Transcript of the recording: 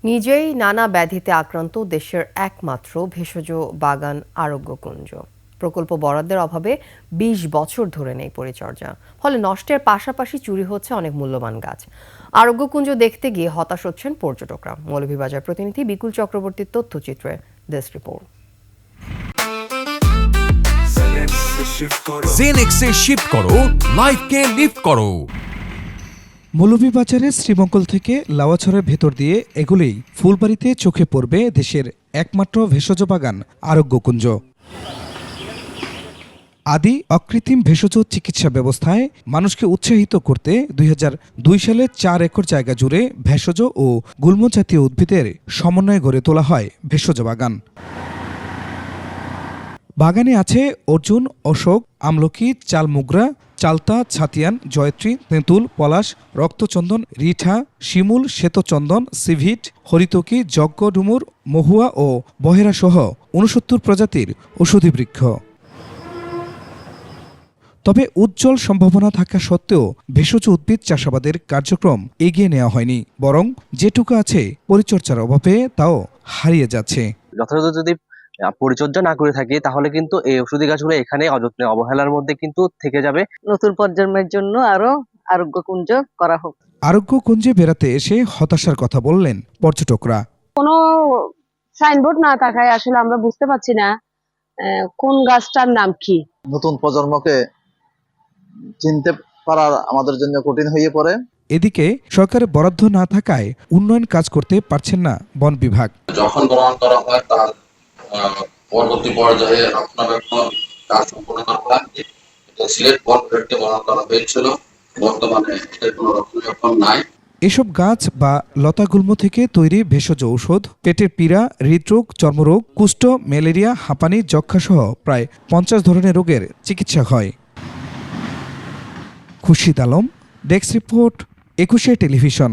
নিজেই নানা ব্যাধিতে আক্রান্ত দেশের একমাত্র ভেষজ বাগান আরোগ্যকুঞ্জ। প্রকল্প বরাদ্দের অভাবে ২০ বছর ধরে নেই পরিচর্যা, ফলে নষ্টের পাশাপাশি চুরি হচ্ছে অনেক মূল্যবান গাছ। আরোগ্যকুঞ্জ দেখতে গিয়ে হতাশ হচ্ছেন পর্যটকরা। মৌলভীবাজার প্রতিনিধি বিকুল চক্রবর্তীর তথ্যচিত্রে ডেস্ক রিপোর্ট। জেনেক্সে শিফট করো, লাইফকে লিফট করো। মৌলভীবাজারের শ্রীমঙ্গল থেকে লাওয়াছড়ার ভেতর দিয়ে এগুলেই ফুলবাড়িতে চোখে পড়বে দেশের একমাত্র ভেষজ বাগান আরোগ্যকুঞ্জ। আদি অকৃত্রিম ভেষজ চিকিৎসা ব্যবস্থায় মানুষকে উৎসাহিত করতে ২০০২ সালে ৪ একর জায়গা জুড়ে ভেষজ ও গুল্ম জাতীয় উদ্ভিদের সমন্বয়ে গড়ে তোলা হয় ভেষজ বাগান। বাগানে আছে অর্জুন, অশোক, আমলকি, চালমুগরা, চালতা, ছাতিয়ান, জয়ত্রী, তেঁতুল, পলাশ, রক্তচন্দন, রিঠা, শিমুল, শ্বেতচন্দন, সিভিট, হরিতকি, যজ্ঞ ডুমুর, মহুয়া ও বহেরা সহ ৬৯ প্রজাতির ঔষধি বৃক্ষ। তবে উজ্জ্বল সম্ভাবনা থাকা সত্ত্বেও ভেষজ উদ্ভিদ চাষাবাদের কার্যক্রম এগিয়ে নেওয়া হয়নি, বরং যেটুকু আছে পরিচর্যার অভাবে তাও হারিয়ে যাচ্ছে। যথাযথ যদি পরিচর্যা না করে থাকি তাহলে কিন্তু এই ঔষধি গাছগুলো এখানে অযত্নে অবহেলার মধ্যে কিন্তু থেকে যাবে। নতুন প্রজন্মের জন্য আরো আরোগ্যকুঞ্জ করা হোক। আরোগ্যকুঞ্জে বেড়াতে এসে হতাশার কথা বললেন পর্যটকরা। কোনো সাইনবোর্ড না থাকায় আসলে আমরা বুঝতে পারছি না কোন গাছটার নাম কি। নতুন প্রজন্মকে চিনতে পারা আমাদের জন্য কঠিন হয়ে পড়ে। এদিকে সরকারের বরাদ্দ না থাকায় উন্নয়ন কাজ করতে পারছেন না বন বিভাগ। যখন গ্রহণ করা হয় তার পরবর্তী পর্যায়ে রক্ষণাবেক্ষণ কাজ সম্পন্ন করা হয়। এটা সিলেট বন বিভাগকে গ্রহণ করা হয়েছিল, বর্তমানে এর কোনো রক্ষণাবেক্ষণ নাই। এসব গাছ বা লতাগুল্ম থেকে তৈরি ভেষজ ঔষধ পেটের পীড়া, হৃদরোগ, চর্মরোগ, কুষ্ঠ, ম্যালেরিয়া, হাঁপানি, যক্ষ্মাসহ প্রায় ৫০ ধরনের রোগের চিকিৎসা হয়। Khurshid Alam, desk report, ২১ television.